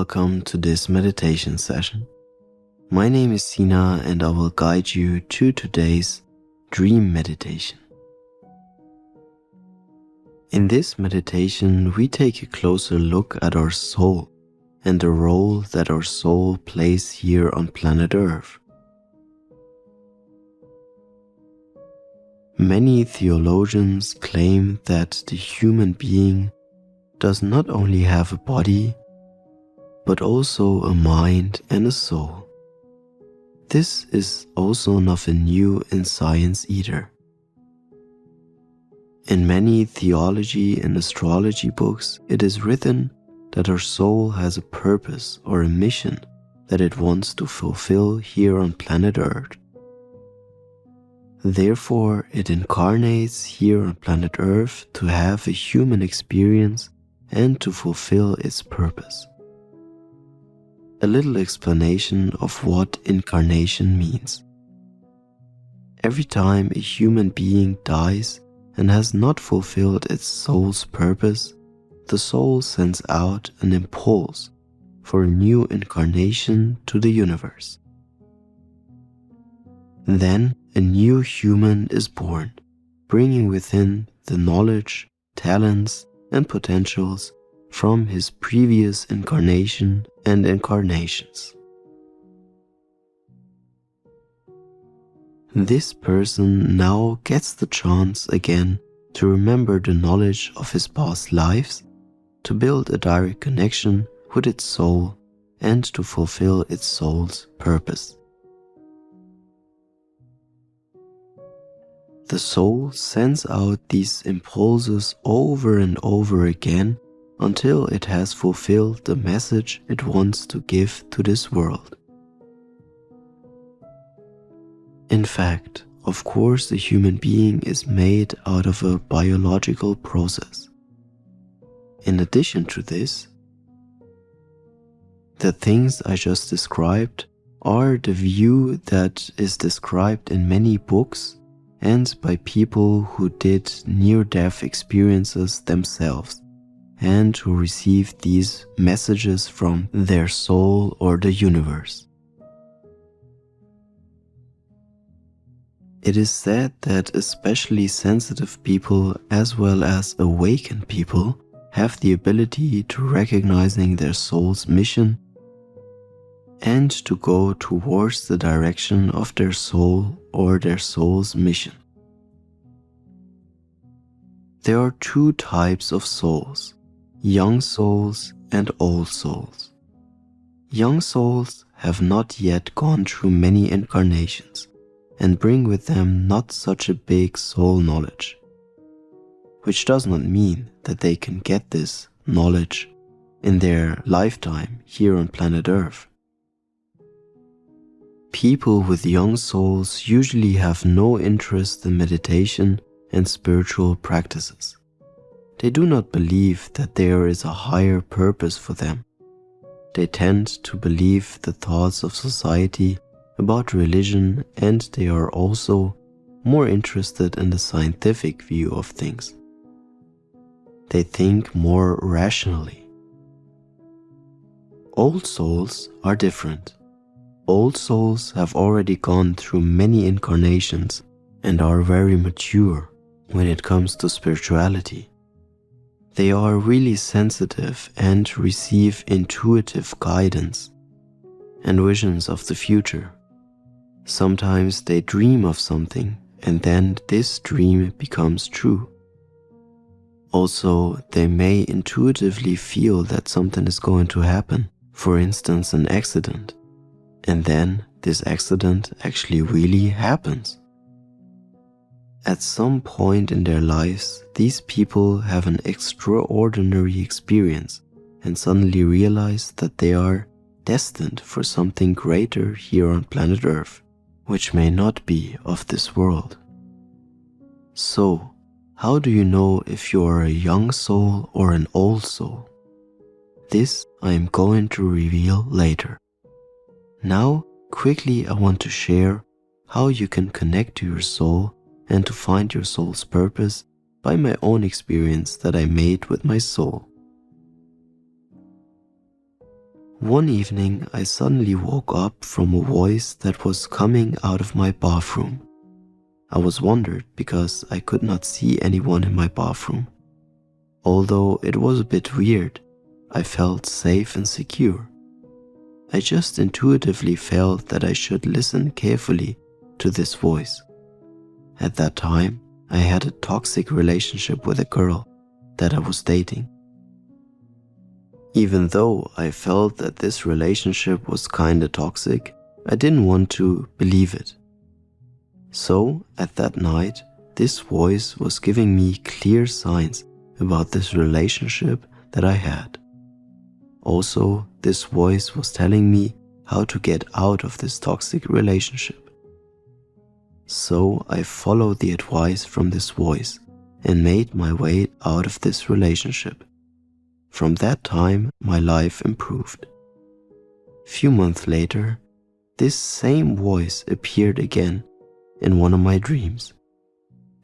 welcome to this meditation session. My name is Sina and I will guide you to today's dream meditation. In this meditation, we take a closer look at our soul and the role that our soul plays here on planet Earth. Many theologians claim that the human being does not only have a body, but also a mind and a soul. This is also nothing new in science either. In many theology and astrology books, it is written that our soul has a purpose or a mission that it wants to fulfill here on planet Earth. Therefore, it incarnates here on planet Earth to have a human experience and to fulfill its purpose. A little explanation of what incarnation means. Every time a human being dies and has not fulfilled its soul's purpose, the soul sends out an impulse for a new incarnation to the universe. Then a new human is born, bringing within the knowledge, talents, and potentials from his previous incarnation and incarnations. This person now gets the chance again to remember the knowledge of his past lives, to build a direct connection with its soul, and to fulfill its soul's purpose. The soul sends out these impulses over and over again until it has fulfilled the message it wants to give to this world. In fact, of course, the human being is made out of a biological process. In addition to this, the things I just described are the view that is described in many books and by people who did near-death experiences themselves and who received these messages from their soul or the universe. It is said that especially sensitive people as well as awakened people have the ability to recognizing their soul's mission and to go towards the direction of their soul or their soul's mission. There are two types of souls, young souls and old souls. Young souls have not yet gone through many incarnations and bring with them not such a big soul knowledge, which does not mean that they can get this knowledge in their lifetime here on planet Earth. People with young souls usually have no interest in meditation and spiritual practices. They do not believe that there is a higher purpose for them. They tend to believe the thoughts of society about religion, and they are also more interested in the scientific view of things. They think more rationally. Old souls are different. Old souls have already gone through many incarnations and are very mature when it comes to spirituality. They are really sensitive and receive intuitive guidance and visions of the future. Sometimes they dream of something and then this dream becomes true. Also, they may intuitively feel that something is going to happen, for instance an accident. And then this accident actually really happens. At some point in their lives, these people have an extraordinary experience and suddenly realize that they are destined for something greater here on planet Earth, which may not be of this world. So, how do you know if you are a young soul or an old soul? This I am going to reveal later. Now, quickly I want to share how you can connect to your soul and to find your soul's purpose by my own experience that I made with my soul. One evening, I suddenly woke up from a voice that was coming out of my bathroom. I was wondered because I could not see anyone in my bathroom. Although it was a bit weird, I felt safe and secure. I just intuitively felt that I should listen carefully to this voice. At that time, I had a toxic relationship with a girl that I was dating. Even though I felt that this relationship was kinda toxic, I didn't want to believe it. So, at that night, this voice was giving me clear signs about this relationship that I had. Also, this voice was telling me how to get out of this toxic relationship. So, I followed the advice from this voice and made my way out of this relationship. From that time, my life improved. Few months later, this same voice appeared again in one of my dreams.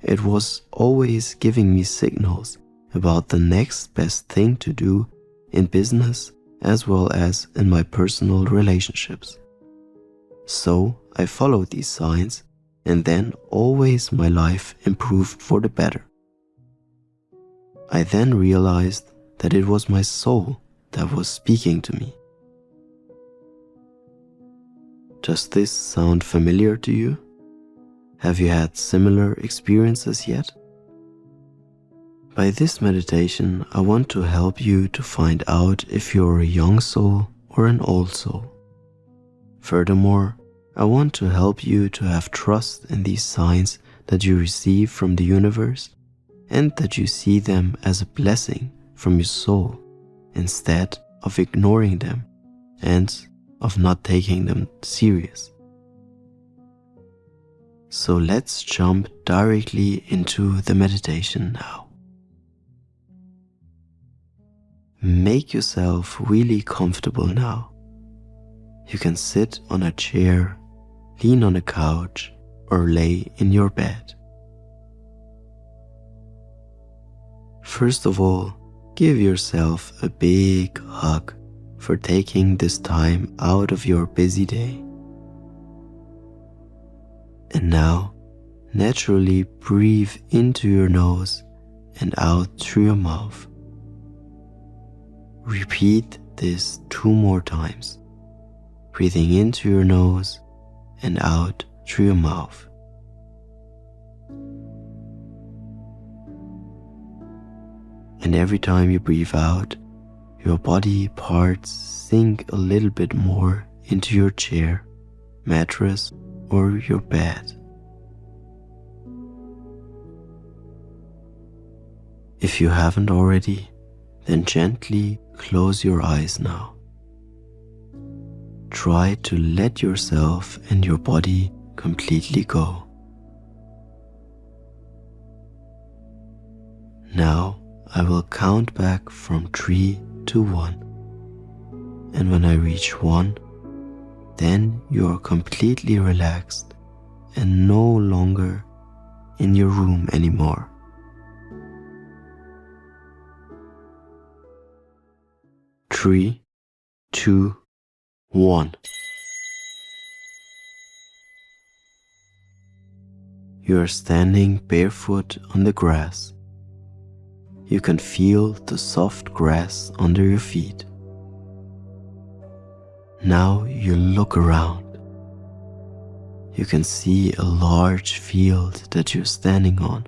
It was always giving me signals about the next best thing to do in business as well as in my personal relationships. So I followed these signs, and then always my life improved for the better. I then realized that it was my soul that was speaking to me. Does this sound familiar to you? Have you had similar experiences yet? By this meditation, I want to help you to find out if you're a young soul or an old soul. Furthermore, I want to help you to have trust in these signs that you receive from the universe and that you see them as a blessing from your soul instead of ignoring them and of not taking them serious. So let's jump directly into the meditation now. Make yourself really comfortable now. You can sit on a chair, lean on a couch, or lay in your bed. First of all, give yourself a big hug for taking this time out of your busy day. And now, naturally breathe into your nose and out through your mouth. Repeat this 2 more times, breathing into your nose and out through your mouth. And every time you breathe out, your body parts sink a little bit more into your chair, mattress, or your bed. If you haven't already, then gently close your eyes now. Try to let yourself and your body completely go. Now I will count back from 3 to 1. And when I reach 1, then you are completely relaxed and no longer in your room anymore. 3, 2, 1. You are standing barefoot on the grass. You can feel the soft grass under your feet. Now you look around. You can see a large field that you're standing on.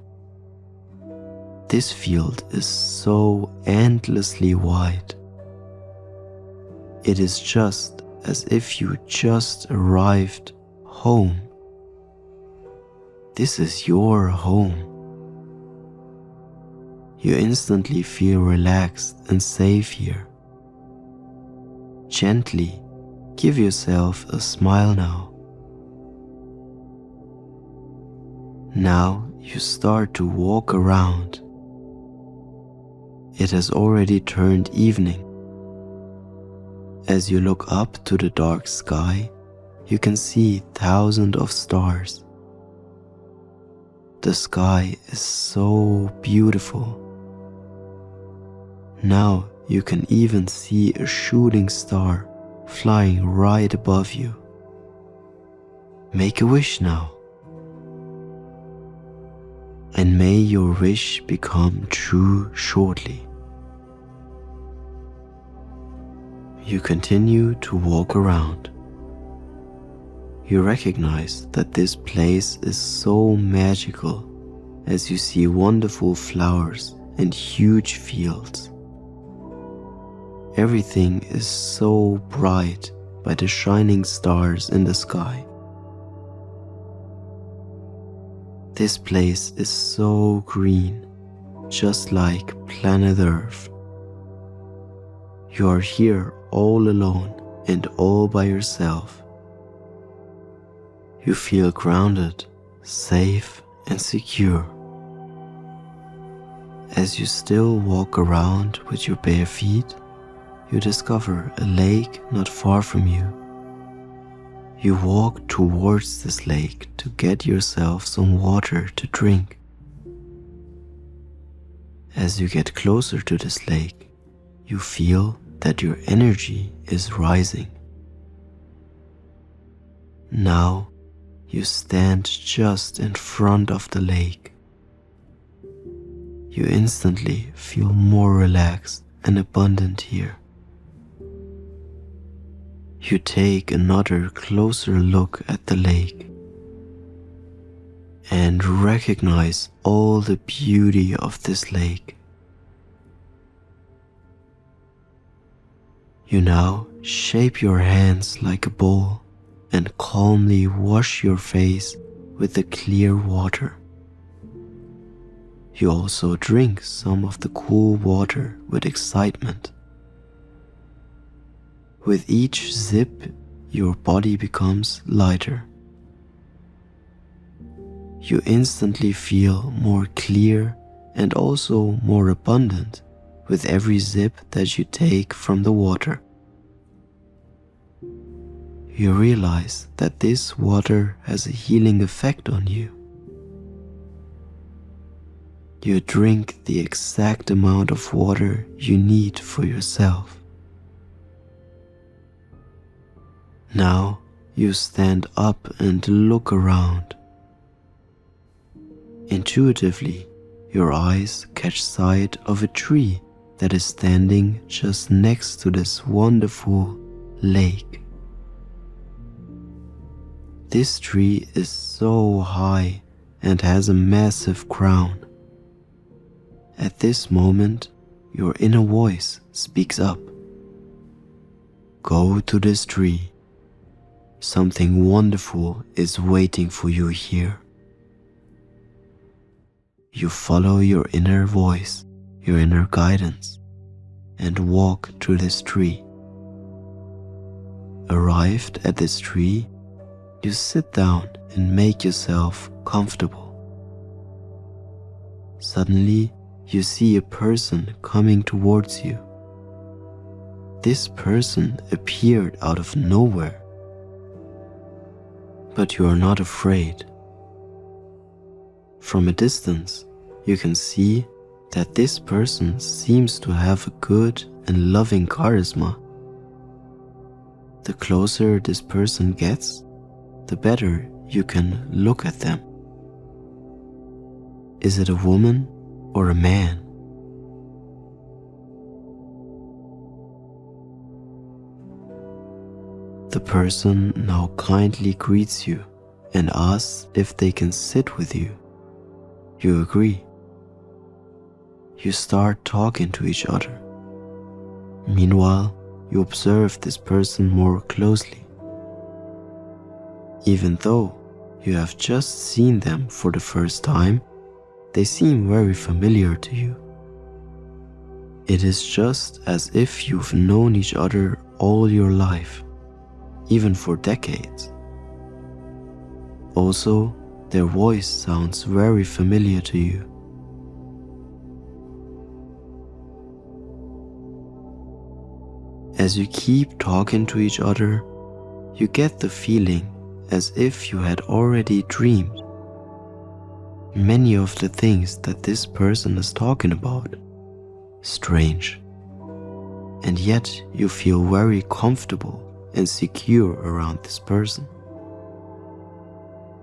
This field is so endlessly wide. It is just as if you just arrived home. This is your home. You instantly feel relaxed and safe here. Gently give yourself a smile now. Now you start to walk around. It has already turned evening. As you look up to the dark sky, you can see thousands of stars. The sky is so beautiful. Now you can even see a shooting star flying right above you. Make a wish now, and may your wish become true shortly. You continue to walk around. You recognize that this place is so magical as you see wonderful flowers and huge fields. Everything is so bright by the shining stars in the sky. This place is so green, just like planet Earth. You are here all alone and all by yourself. You feel grounded, safe, and secure. As you still walk around with your bare feet, you discover a lake not far from you. You walk towards this lake to get yourself some water to drink. As you get closer to this lake, you feel that your energy is rising. Now, you stand just in front of the lake. You instantly feel more relaxed and abundant here. You take another closer look at the lake and recognize all the beauty of this lake. You now shape your hands like a bowl and calmly wash your face with the clear water. You also drink some of the cool water with excitement. With each sip, your body becomes lighter. You instantly feel more clear and also more abundant with every sip that you take from the water. You realize that this water has a healing effect on you. You drink the exact amount of water you need for yourself. Now you stand up and look around. Intuitively, your eyes catch sight of a tree that is standing just next to this wonderful lake. This tree is so high and has a massive crown. At this moment, your inner voice speaks up. Go to this tree. Something wonderful is waiting for you here. You follow your inner voice, your inner guidance, and walk to this tree. Arrived at this tree, you sit down and make yourself comfortable. Suddenly, you see a person coming towards you. This person appeared out of nowhere. But you are not afraid. From a distance, you can see that this person seems to have a good and loving charisma. The closer this person gets, the better you can look at them. Is it a woman or a man? The person now kindly greets you and asks if they can sit with you. You agree. You start talking to each other. Meanwhile, you observe this person more closely. Even though you have just seen them for the first time, they seem very familiar to you. It is just as if you've known each other all your life, even for decades. Also, their voice sounds very familiar to you. As you keep talking to each other, you get the feeling as if you had already dreamed many of the things that this person is talking about. Strange. And yet you feel very comfortable and secure around this person.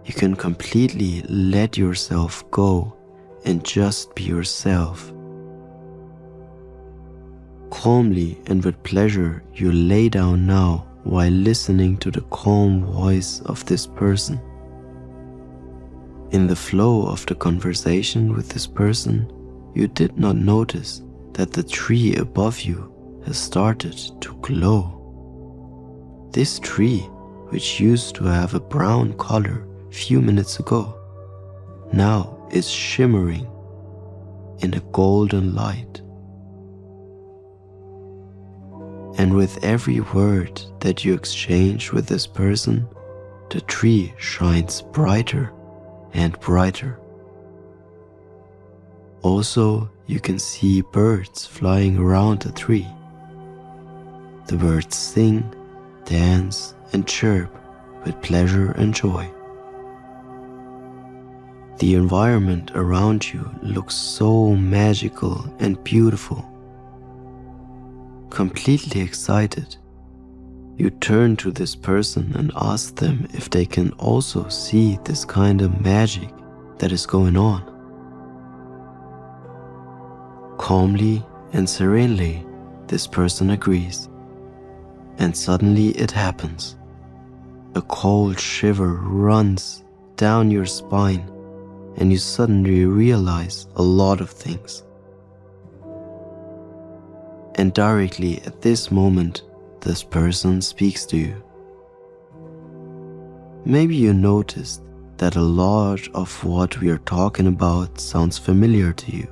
You can completely let yourself go and just be yourself. Calmly and with pleasure, you lay down now while listening to the calm voice of this person. In the flow of the conversation with this person, you did not notice that the tree above you has started to glow. This tree, which used to have a brown color a few minutes ago, now is shimmering in a golden light. And with every word that you exchange with this person, the tree shines brighter and brighter. Also, you can see birds flying around the tree. The birds sing, dance, and chirp with pleasure and joy. The environment around you looks so magical and beautiful. Completely excited, you turn to this person and ask them if they can also see this kind of magic that is going on. Calmly and serenely, this person agrees, and suddenly it happens. A cold shiver runs down your spine, and you suddenly realize a lot of things. And directly at this moment, this person speaks to you. Maybe you noticed that a lot of what we are talking about sounds familiar to you.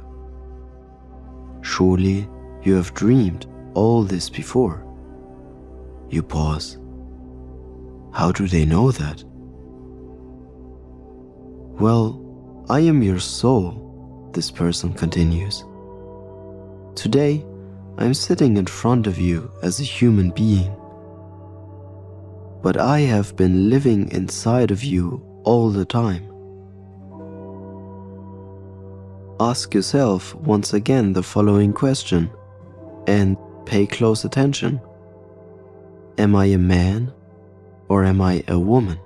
Surely you have dreamed all this before. You pause. How do they know that? Well, I am your soul, this person continues. Today, I'm sitting in front of you as a human being. But I have been living inside of you all the time. Ask yourself once again the following question and pay close attention. Am I a man or am I a woman?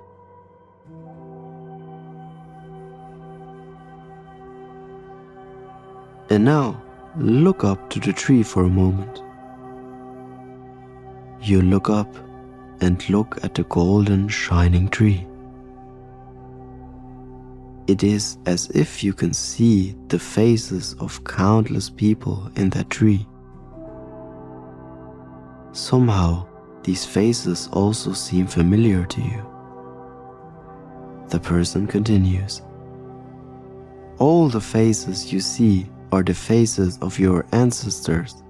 And now, look up to the tree for a moment. You look up and look at the golden shining tree. It is as if you can see the faces of countless people in that tree. Somehow, these faces also seem familiar to you. The person continues. All the faces you see are the faces of your ancestors.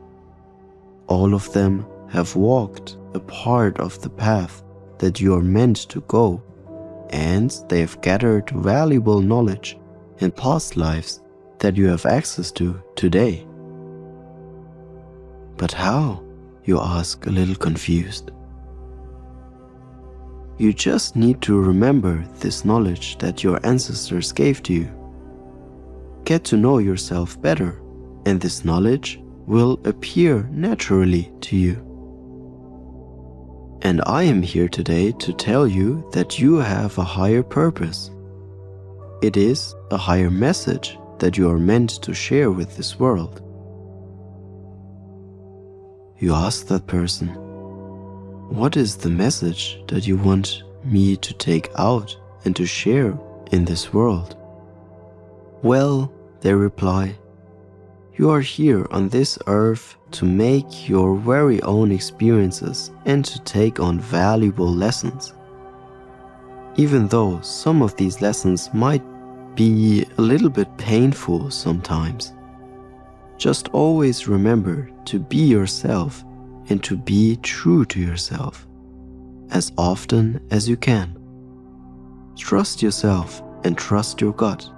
All of them have walked a part of the path that you are meant to go, and they have gathered valuable knowledge in past lives that you have access to today. But how? You ask, a little confused. You just need to remember this knowledge that your ancestors gave to you. Get to know yourself better, and this knowledge will appear naturally to you. And I am here today to tell you that you have a higher purpose. It is a higher message that you are meant to share with this world. You ask that person, what is the message that you want me to take out and to share in this world? Well, they reply, you are here on this earth to make your very own experiences and to take on valuable lessons. Even though some of these lessons might be a little bit painful sometimes, just always remember to be yourself and to be true to yourself as often as you can. Trust yourself and trust your gut.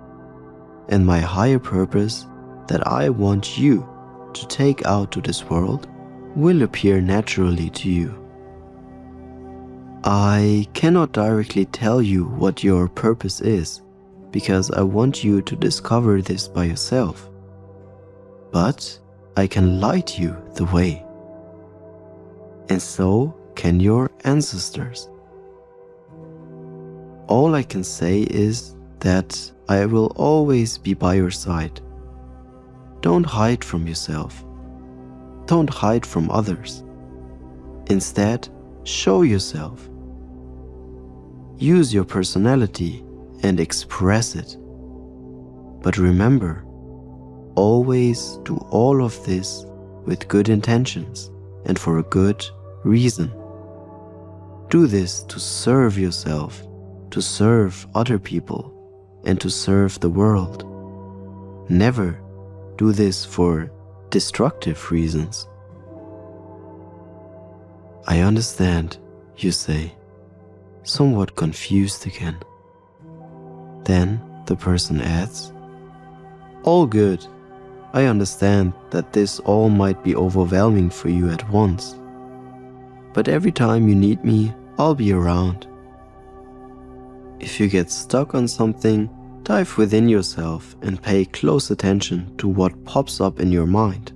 And my higher purpose that I want you to take out to this world will appear naturally to you. I cannot directly tell you what your purpose is because I want you to discover this by yourself. But I can light you the way. And so can your ancestors. All I can say is that I will always be by your side. Don't hide from yourself. Don't hide from others. Instead, show yourself. Use your personality and express it. But remember, always do all of this with good intentions and for a good reason. Do this to serve yourself, to serve other people, and to serve the world. Never do this for destructive reasons. I understand, you say, somewhat confused again. Then the person adds, all good. I understand that this all might be overwhelming for you at once. But every time you need me, I'll be around. If you get stuck on something, dive within yourself and pay close attention to what pops up in your mind.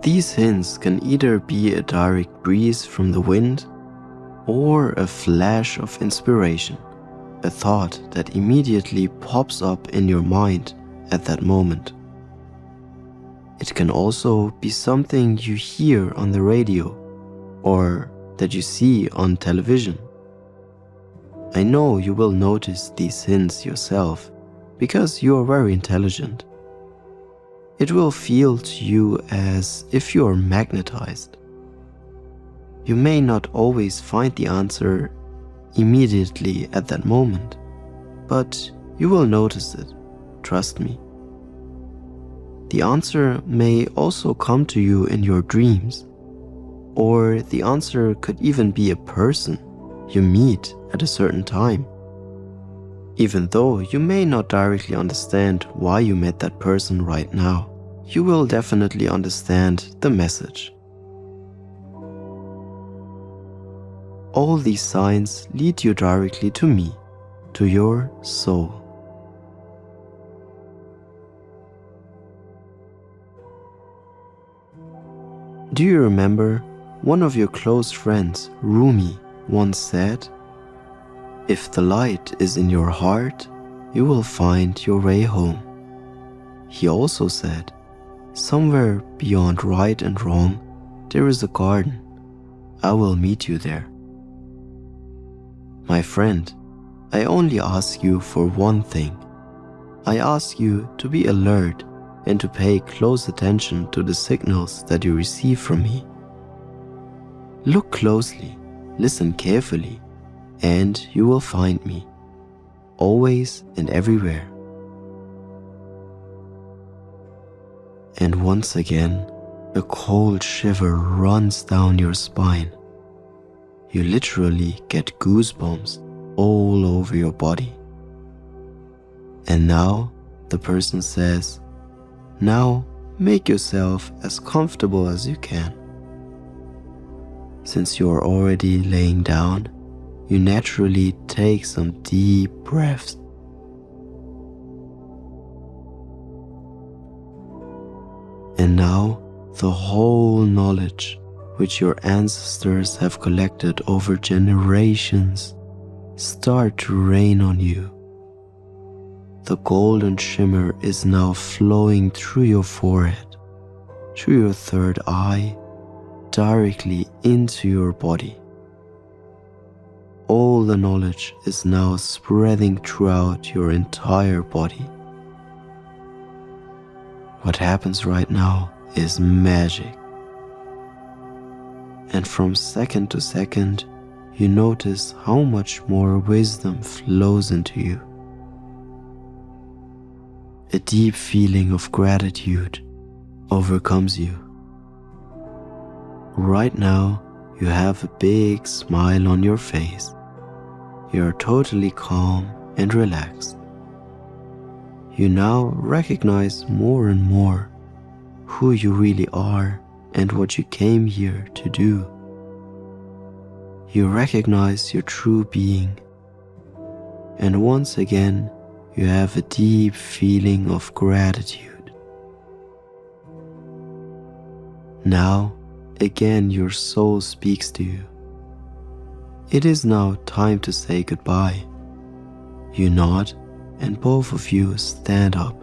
These hints can either be a direct breeze from the wind or a flash of inspiration, a thought that immediately pops up in your mind at that moment. It can also be something you hear on the radio or that you see on television. I know you will notice these hints yourself because you are very intelligent. It will feel to you as if you are magnetized. You may not always find the answer immediately at that moment, but you will notice it, trust me. The answer may also come to you in your dreams, or the answer could even be a person you meet at a certain time. Even though you may not directly understand why you met that person right now, you will definitely understand the message. All these signs lead you directly to me, to your soul. Do you remember one of your close friends, Rumi, once said, "If the light is in your heart, you will find your way home." He also said, "Somewhere beyond right and wrong, there is a garden. I will meet you there." My friend, I only ask you for one thing. I ask you to be alert and to pay close attention to the signals that you receive from me. Look closely, listen carefully, and you will find me, always and everywhere. And once again, a cold shiver runs down your spine. You literally get goosebumps all over your body. And now the person says, "Now make yourself as comfortable as you can." Since you are already laying down, you naturally take some deep breaths. And now the whole knowledge which your ancestors have collected over generations start to rain on you. The golden shimmer is now flowing through your forehead, through your third eye, directly into your body. All the knowledge is now spreading throughout your entire body. What happens right now is magic. And from second to second, you notice how much more wisdom flows into you. A deep feeling of gratitude overcomes you. Right now, you have a big smile on your face. You are totally calm and relaxed. You now recognize more and more who you really are and what you came here to do. You recognize your true being, and once again you have a deep feeling of gratitude. Now again your soul speaks to you. It is now time to say goodbye. You nod and both of you stand up.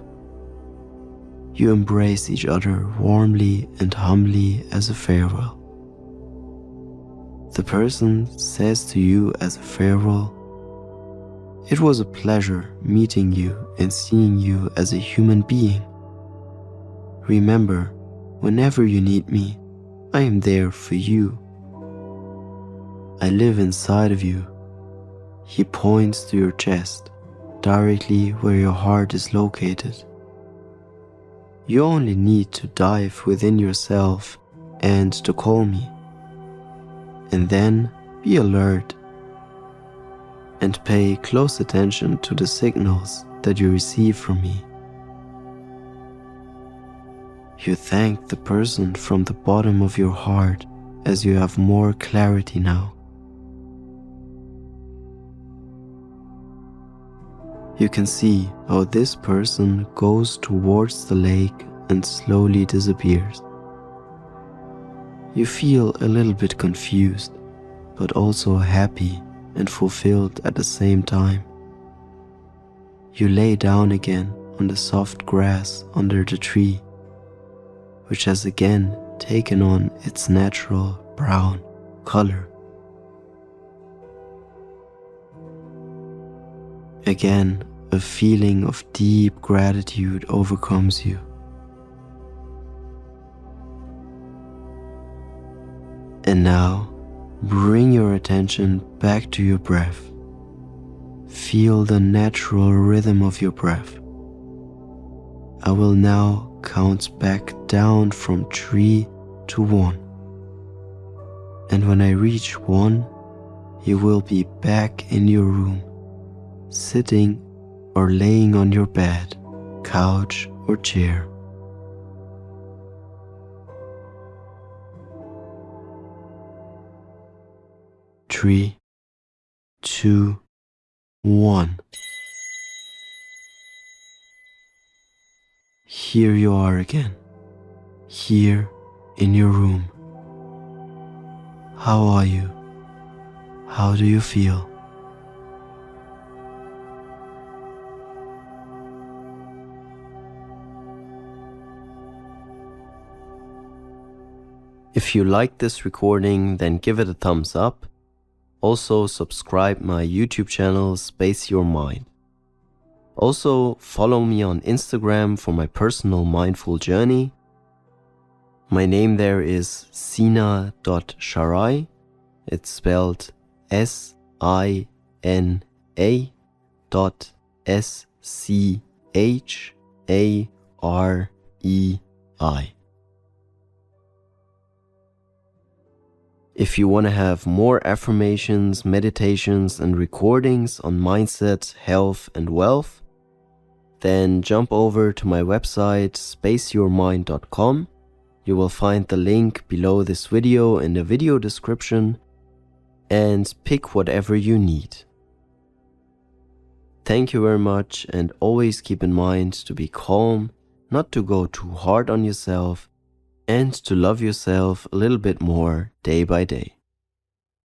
You embrace each other warmly and humbly as a farewell. The person says to you as a farewell, "It was a pleasure meeting you and seeing you as a human being. Remember, whenever you need me, I am there for you. I live inside of you." He points to your chest, directly where your heart is located. You only need to dive within yourself and to call me. And then be alert and pay close attention to the signals that you receive from me. You thank the person from the bottom of your heart as you have more clarity now. You can see how this person goes towards the lake and slowly disappears. You feel a little bit confused, but also happy and fulfilled at the same time. You lay down again on the soft grass under the tree, which has again taken on its natural brown color. Again, a feeling of deep gratitude overcomes you. And now, bring your attention back to your breath. Feel the natural rhythm of your breath. I will now count back down from 3 to 1. And when I reach 1, you will be back in your room, sitting or laying on your bed, couch or chair. 3, 2, 1. Here you are again, here in your room. How are you? How do you feel? If you liked this recording, then give it a thumbs up. Also subscribe my YouTube channel, Space Your Mind. Also follow me on Instagram for my personal mindful journey. My name there is Sina.Sharai. It's spelled SINA.SCHAREI. If you want to have more affirmations, meditations, and recordings on mindset, health, and wealth, then jump over to my website, spaceyourmind.com. You will find the link below this video in the video description and pick whatever you need. Thank you very much, and always keep in mind to be calm, not to go too hard on yourself, and to love yourself a little bit more day by day.